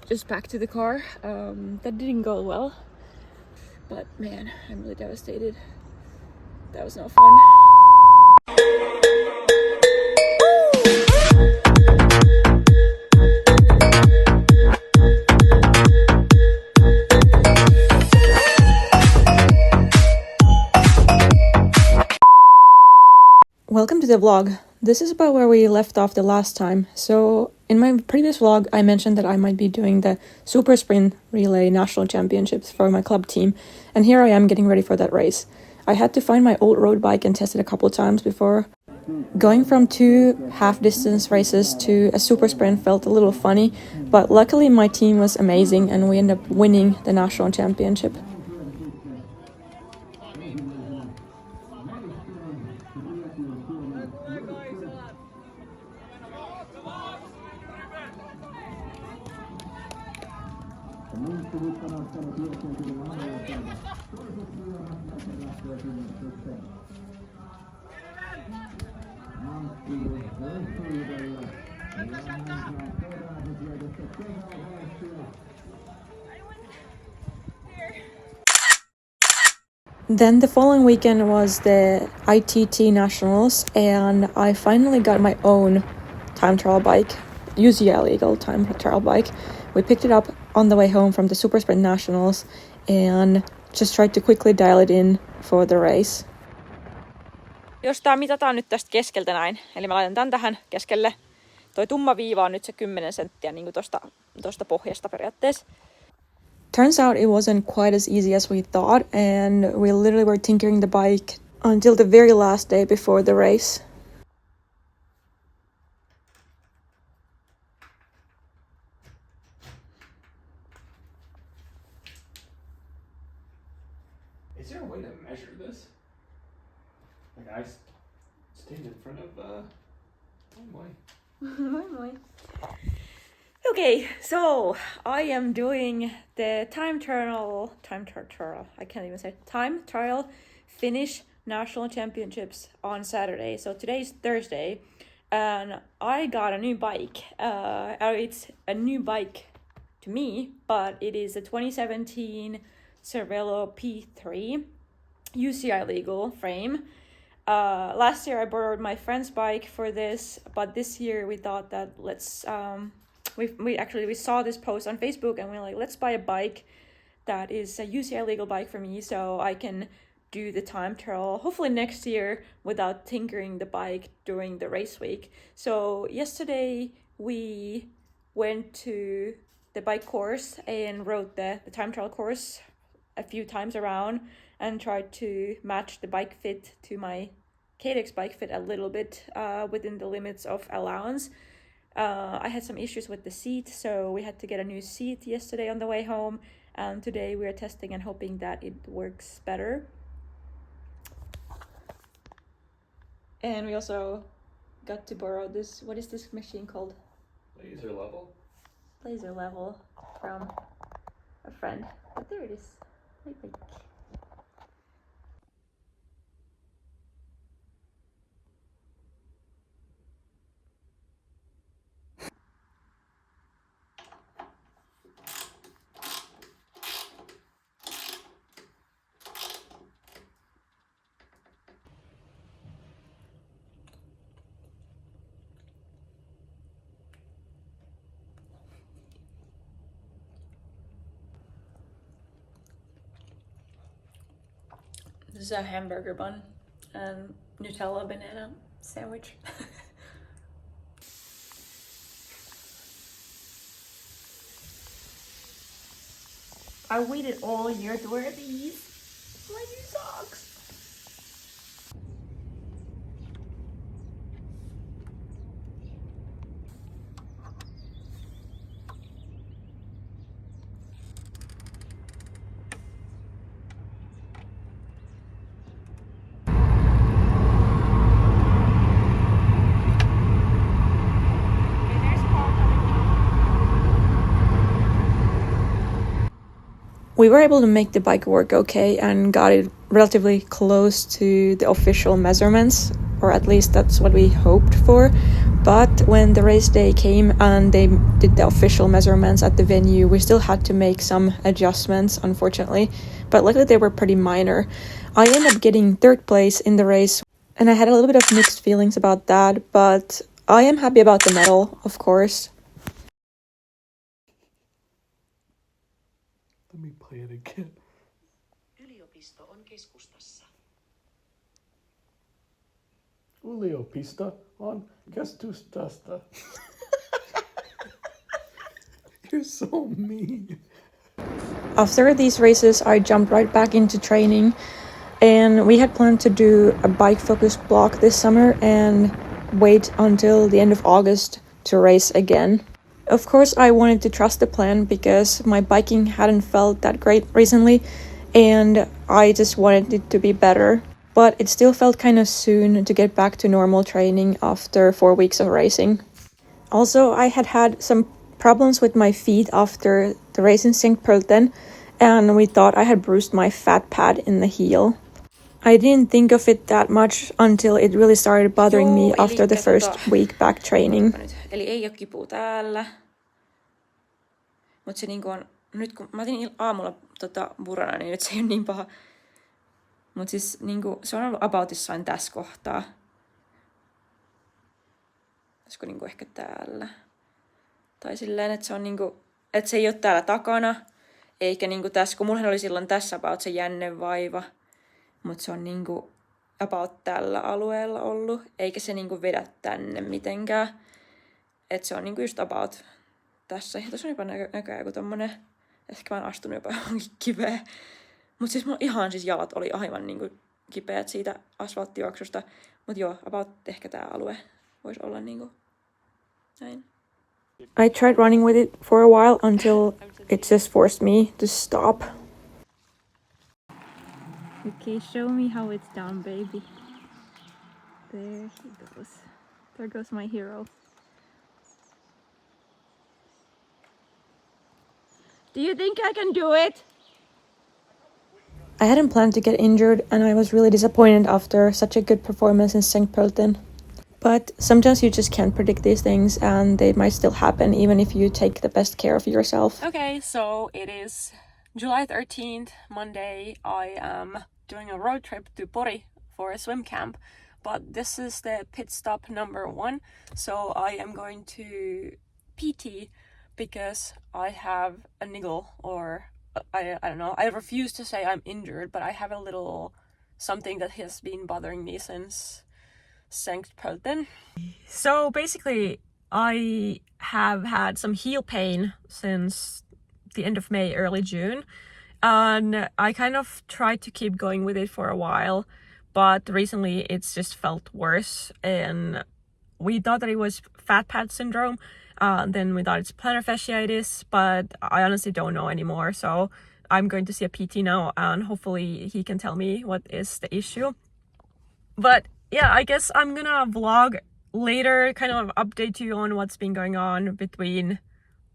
just back to the car. That didn't go well, but man, I'm really devastated. That was no fun. Welcome to the vlog. This is about where we left off the last time. So in my previous vlog, I mentioned that I might be doing the Super Sprint Relay National Championships for my club team. And here I am getting ready for that race. I had to find my old road bike and test it a couple times before. Going from 2 half-distance races to a super sprint felt a little funny, but luckily my team was amazing and we ended up winning the national championship. Then the following weekend was the ITT Nationals, and I finally got my own time trial bike, UCI legal time trial bike. We picked it up on the way home from the Super Sprint Nationals and just tried to quickly dial it in for the race. Jos tää mitataan nyt tästä keskeltä näin, eli mä laitan tän tähän keskelle. Toi tumma viiva on nyt se 10 senttiä niin kuin tosta pohjasta periaatteessa. Turns out it wasn't quite as easy as we thought, and we literally were tinkering the bike until the very last day before the race. Is there a way to measure this? Like I stand in front of oh boy. Okay, so I am doing the time trial, I can't even say time trial Finnish national championships on Saturday. So today's Thursday, and I got a new bike. It's a new bike to me, but it is a 2017 Cervelo P3 UCI legal frame. Last year I borrowed my friend's bike for this, but this year we thought that let's we saw this post on Facebook and we're like, let's buy a bike that is a UCI legal bike for me so I can do the time trial hopefully next year without tinkering the bike during the race week. So yesterday we went to the bike course and rode the time trial course a few times around and tried to match the bike fit to my Cadex bike fit a little bit within the limits of allowance. I had some issues with the seat, so we had to get a new seat yesterday on the way home, and today we are testing and hoping that it works better. And we also got to borrow this, what is this machine called? Laser level. Laser level from a friend. But there it is. Like. This is a hamburger bun and Nutella banana sandwich. I waited all year to wear these. My new socks. We were able to make the bike work okay and got it relatively close to the official measurements, or at least that's what we hoped for. But when the race day came and they did the official measurements at the venue, we still had to make some adjustments, unfortunately. But luckily they were pretty minor. I ended up getting third place in the race, and I had a little bit of mixed feelings about that, but I am happy about the medal, of course. Let me play it again. Yliopisto on keskustassa. Yliopisto on keskustassa. You're so mean. After these races, I jumped right back into training, and we had planned to do a bike-focused block this summer and wait until the end of August to race again. Of course, I wanted to trust the plan because my biking hadn't felt that great recently, and I just wanted it to be better. But it still felt kind of soon to get back to normal training after 4 weeks of racing. Also, I had some problems with my feet after the race in St. Pölten, and we thought I had bruised my fat pad in the heel. I didn't think of it that much until it really started bothering me after the first week back training. Eli ei ole kipua täällä. Mutta se niinku on, nyt kun mä otin aamulla burana, niin nyt se ei ole niin paha. Mutta siis niinku, se on ollut about jossain tässä kohtaa. Olisiko niinku ehkä täällä. Tai silleen, että se on niinku, että se ei ole täällä takana. Eikä niinku tässä, kun mullahan oli silloin tässä about se jännevaiva. Mutta se on niinku about tällä alueella ollut. Eikä se niinku vedä tänne mitenkään. Että se on niinku just about tässä. Ja tässä on jopa näköjään joku tommonen. Ehkä mä oon astunut jopa johonkin kiveen. Mut siis mulla ihan siis jalat oli aivan niinku kipeät siitä asfalttijuoksusta. Mut joo, about ehkä tää alue voisi olla niinku näin. I tried running with it for a while until it just forced me to stop. Okay, show me how it's done, baby. There he goes. There goes my hero. Do you think I can do it? I hadn't planned to get injured, and I was really disappointed after such a good performance in St. Pölten. But sometimes you just can't predict these things, and they might still happen even if you take the best care of yourself. Okay, so it is July 13th, Monday. I am doing a road trip to Pori for a swim camp, but this is the pit stop number 1. So I am going to PT because I have a niggle, or I don't know. I refuse to say I'm injured, but I have a little something that has been bothering me since St. Pölten. So basically, I have had some heel pain since the end of May, early June. And I kind of tried to keep going with it for a while, but recently it's just felt worse. And we thought that it was fat pad syndrome. Then we thought it's plantar fasciitis, but I honestly don't know anymore. So I'm going to see a PT now, and hopefully he can tell me what is the issue. But yeah, I guess I'm gonna vlog later, kind of update you on what's been going on between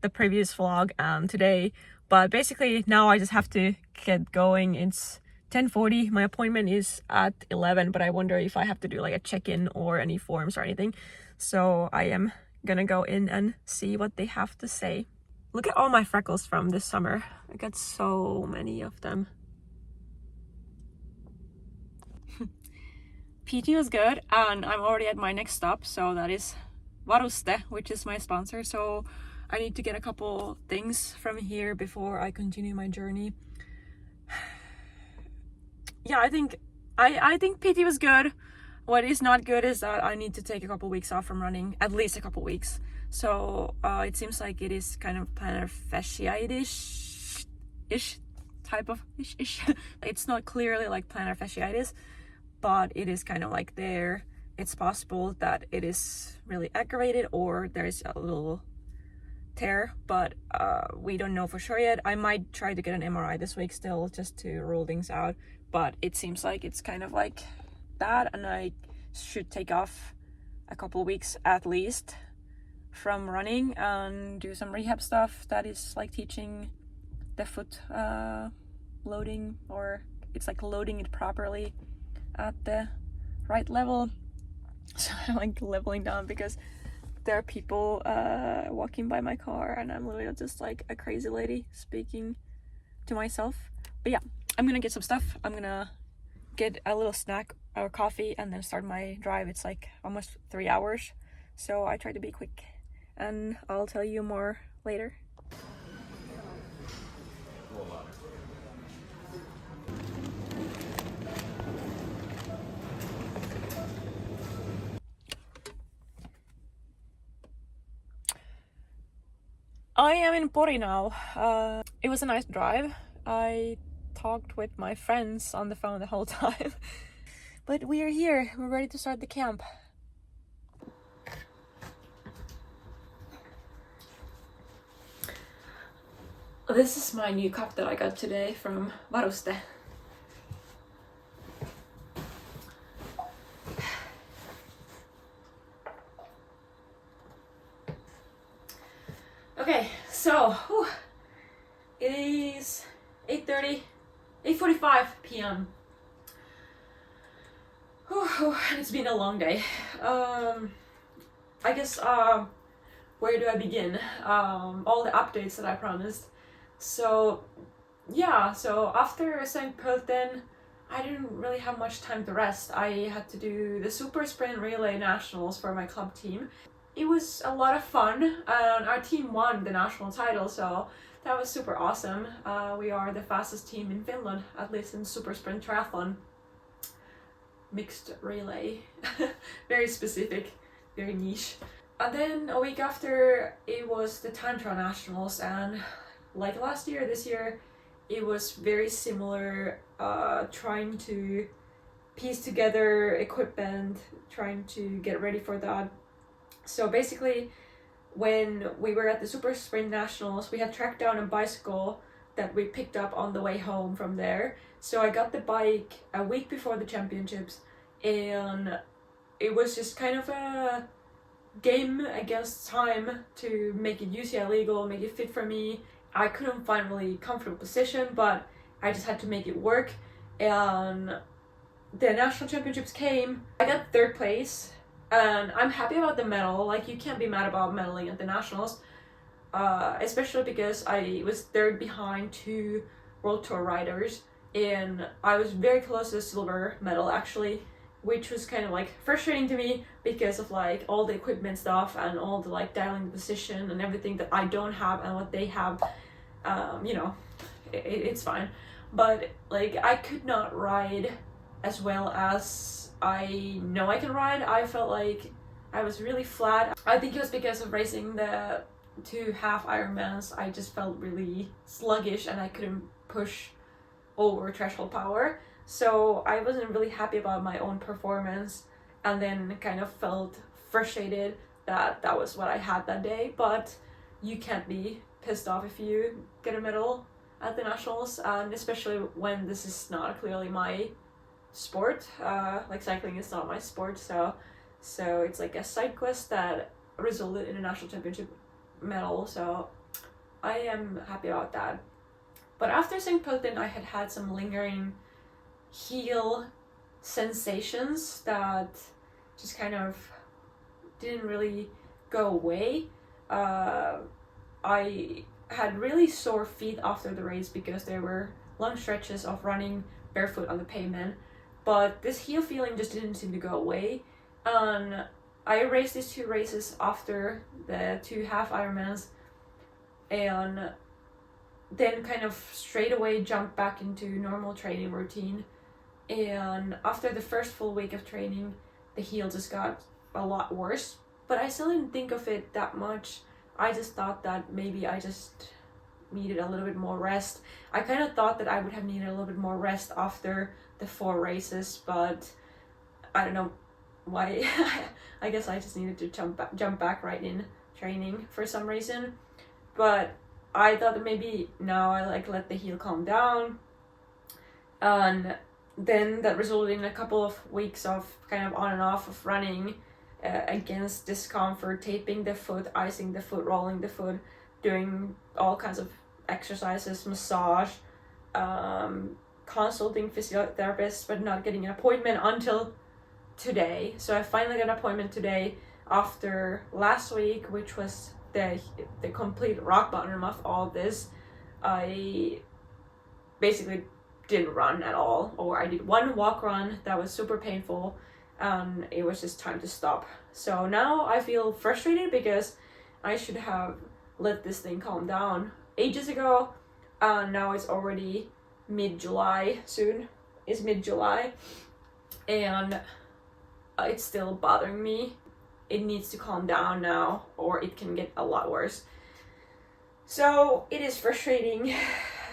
the previous vlog and today. But basically now I just have to get going. It's 10:40. My appointment is at 11, but I wonder if I have to do like a check-in or any forms or anything. So I am gonna go in and see what they have to say. Look at all my freckles from this summer. I got so many of them. PT was good, and I'm already at my next stop, so that is Varuste, which is my sponsor. So I need to get a couple things from here before I continue my journey. Yeah, I think PT was good. What is not good is that I need to take a couple weeks off from running, at least a couple weeks. So it seems like it is kind of plantar fasciitis-ish type of ish. It's not clearly like plantar fasciitis, but it is kind of like there. It's possible that it is really aggravated or there's a little tear, but we don't know for sure yet. I might try to get an MRI this week still, just to rule things out, but it seems like it's kind of like that, and I should take off a couple weeks at least from running and do some rehab stuff that is like teaching the foot loading, or it's like loading it properly at the right level. So I'm like leveling down because there are people walking by my car, and I'm literally just like a crazy lady speaking to myself. But yeah, I'm gonna get some stuff. I'm gonna get a little snack or coffee and then start my drive. It's like almost 3 hours, so I try to be quick, and I'll tell you more later. I am in Pori now. It was a nice drive. I talked with my friends on the phone the whole time. But we are here. We're ready to start the camp. This is my new cup that I got today from Varuste. Okay, so it is 8:45 p.m. And it's been a long day. I guess where do I begin? All the updates that I promised. So yeah, so after St. Pölten, I didn't really have much time to rest. I had to do the Super Sprint Relay Nationals for my club team. It was a lot of fun, and our team won the national title, so that was super awesome. We are the fastest team in Finland, at least in Super Sprint Triathlon. Mixed relay. Very specific, very niche. And then a week after, it was the Time Trial Nationals, and like last year, this year, it was very similar, trying to piece together equipment, trying to get ready for that. So basically, when we were at the Super Sprint Nationals, we had tracked down a bicycle that we picked up on the way home from there. So I got the bike a week before the championships, and it was just kind of a game against time to make it UCI legal, make it fit for me. I couldn't find really comfortable position, but I just had to make it work. And the national championships came. I got third place. And I'm happy about the medal. Like, you can't be mad about medaling at the nationals, especially because I was third behind 2 World Tour riders, and I was very close to the silver medal actually, which was kind of like frustrating to me because of like all the equipment stuff and all the like dialing the position and everything that I don't have and what they have. You know, it's fine, but like I could not ride as well as I know I can ride. I felt like I was really flat. I think it was because of racing the 2 half Ironmans. I just felt really sluggish and I couldn't push over threshold power. So I wasn't really happy about my own performance, and then kind of felt frustrated that that was what I had that day. But you can't be pissed off if you get a medal at the nationals, and especially when this is not clearly my sport. Like cycling is not my sport, so it's like a side quest that resulted in a national championship medal, so I am happy about that. But after St. Pölten, I had some lingering heel sensations that just kind of didn't really go away. I had really sore feet after the race because there were long stretches of running barefoot on the pavement, but this heel feeling just didn't seem to go away. And I raced these 2 races after the 2 half Ironmans, and then kind of straight away jumped back into normal training routine. And after the first full week of training, the heel just got a lot worse, but I still didn't think of it that much. I just thought that maybe I just needed a little bit more rest. I kind of thought that I would have needed a little bit more rest after the 4 races, but I don't know why. I guess I just needed to jump back right in training for some reason. But I thought that maybe now I like let the heel calm down, and then that resulted in a couple of weeks of kind of on and off of running against discomfort, taping the foot, icing the foot, rolling the foot, doing all kinds of exercises, massage, consulting physiotherapists, but not getting an appointment until today. So I finally got an appointment today after last week, which was the complete rock bottom of all this. I basically didn't run at all, or I did one walk run that was super painful, and it was just time to stop. So now I feel frustrated because I should have let this thing calm down ages ago. Now it's already mid-July, soon is mid-July, and it's still bothering me. It needs to calm down now, or it can get a lot worse. So it is frustrating,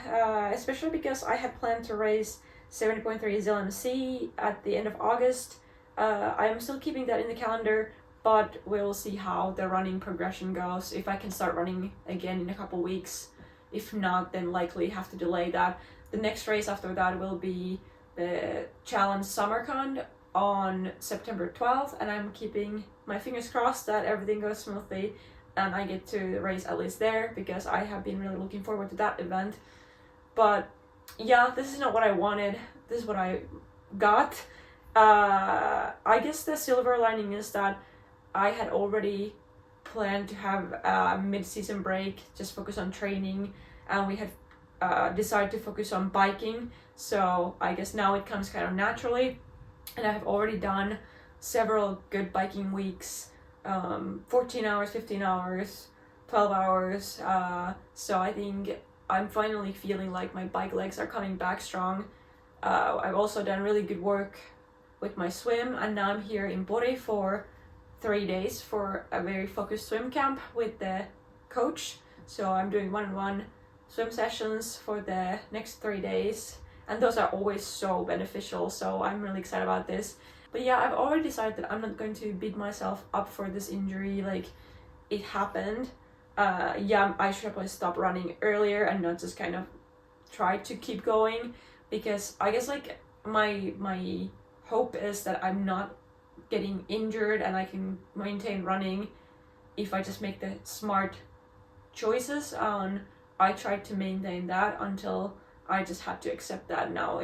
especially because I had planned to race 70.3 Zealand Sea at the end of August. I'm still keeping that in the calendar, but we'll see how the running progression goes, if I can start running again in a couple weeks. If not, then likely have to delay that. The next race after that will be the Challenge SummerCon on September 12th, and I'm keeping my fingers crossed that everything goes smoothly and I get to race at least there, because I have been really looking forward to that event. But yeah, this is not what I wanted. This is what I got. I guess the silver lining is that I had already planned to have a mid-season break, just focus on training, and we had decided to focus on biking. So I guess now it comes kind of naturally, and I have already done several good biking weeks, 14 hours, 15 hours, 12 hours. So I think I'm finally feeling like my bike legs are coming back strong. I've also done really good work with my swim, and now I'm here in Pori for 3 days for a very focused swim camp with the coach. So I'm doing one-on-one swim sessions for the next 3 days, and those are always so beneficial, so I'm really excited about this. But yeah, I've already decided that I'm not going to beat myself up for this injury. Like, it happened. Yeah, I should probably stop running earlier and not just kind of try to keep going, because I guess like my hope is that I'm not getting injured and I can maintain running if I just make the smart choices. I tried to maintain that until I just had to accept that now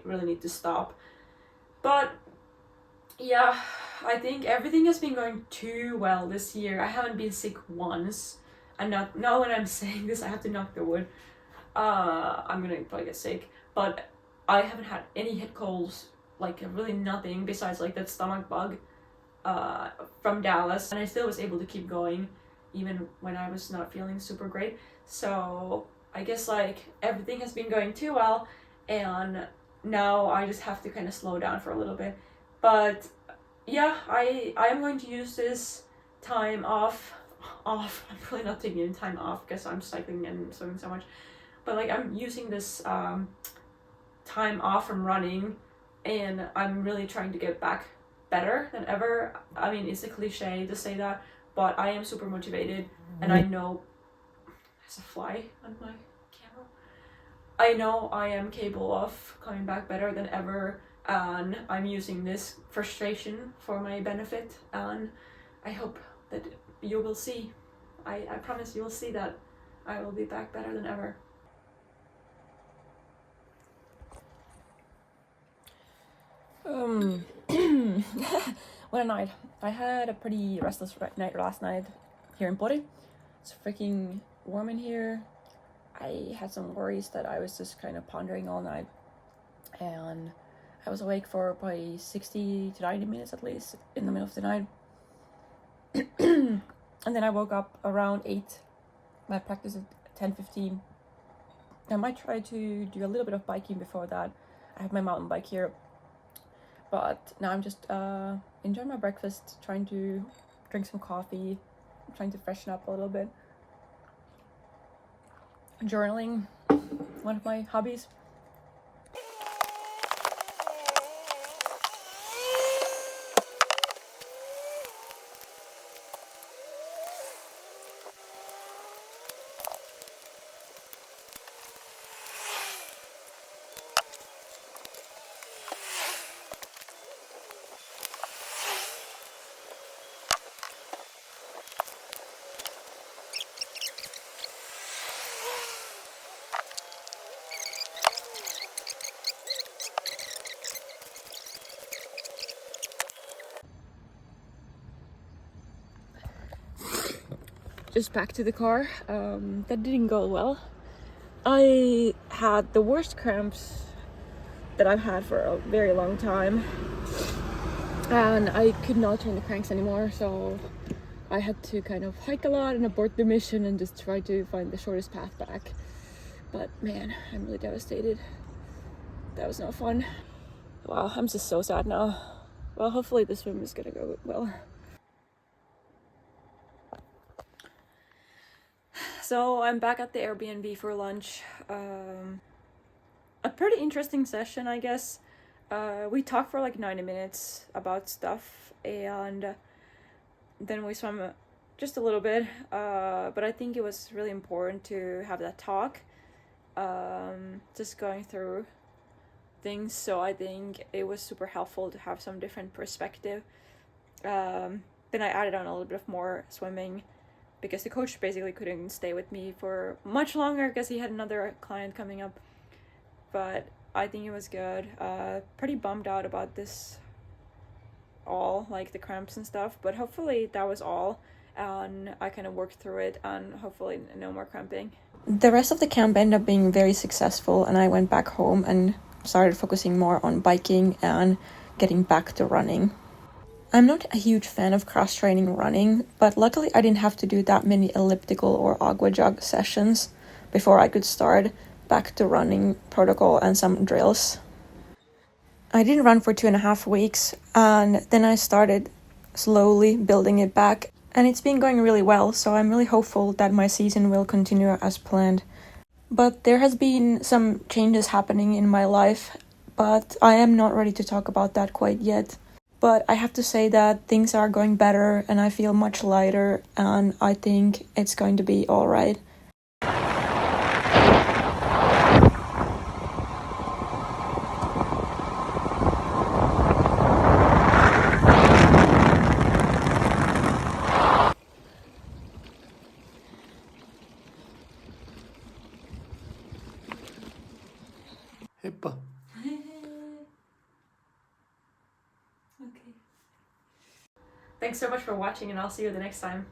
really need to stop. But yeah, I think everything has been going too well this year. I haven't been sick once, and now when I'm saying this, I have to knock the wood. I'm gonna probably get sick, but I haven't had any head colds, like really nothing besides like that stomach bug from Dallas, and I still was able to keep going even when I was not feeling super great. So I guess like everything has been going too well, and now I just have to kind of slow down for a little bit. But yeah, I am going to use this time off. I'm really not taking any time off because I'm cycling and swimming so much, but like I'm using this time off from running, and I'm really trying to get back better than ever. I mean, it's a cliche to say that, but I am super motivated, and I know there's a fly on my camera. I know I am capable of coming back better than ever, and I'm using this frustration for my benefit, and I hope that you will see. I promise you will see that I will be back better than ever. What a night. I had a pretty restless night last night here in Pori. It's freaking warm in here. I had some worries that I was just kind of pondering all night, and I was awake for probably 60 to 90 minutes at least in the middle of the night. And then I woke up around 8. My practice at 10:15. I might try to do a little bit of biking before that. I have my mountain bike here. But now I'm just enjoying my breakfast, trying to drink some coffee, trying to freshen up a little bit. Journaling, one of my hobbies. just back to the car. That didn't go well. I had the worst cramps that I've had for a very long time, and I could not turn the cranks anymore, so I had to kind of hike a lot and abort the mission and just try to find the shortest path back. But man, I'm really devastated. That was no fun. Wow, I'm just so sad now. Well, hopefully the swim is gonna go well. So I'm back at the Airbnb for lunch. A pretty interesting session, I guess. We talked for like 90 minutes about stuff, and then we swam just a little bit. But I think it was really important to have that talk, just going through things. So I think it was super helpful to have some different perspective. Then I added on a little bit of more swimming, because the coach basically couldn't stay with me for much longer because he had another client coming up. But I think it was good. Pretty bummed out about this all, like the cramps and stuff, but hopefully that was all, and I kind of worked through it, and hopefully no more cramping. The rest of the camp ended up being very successful, and I went back home and started focusing more on biking and getting back to running. I'm not a huge fan of cross-training running, but luckily I didn't have to do that many elliptical or aqua jog sessions before I could start back to running protocol and some drills. I didn't run for 2.5 weeks, and then I started slowly building it back, and it's been going really well, so I'm really hopeful that my season will continue as planned. But there has been some changes happening in my life, but I am not ready to talk about that quite yet. But I have to say that things are going better, and I feel much lighter, and I think it's going to be all right. Heippa. Okay. Thanks so much for watching, and I'll see you the next time.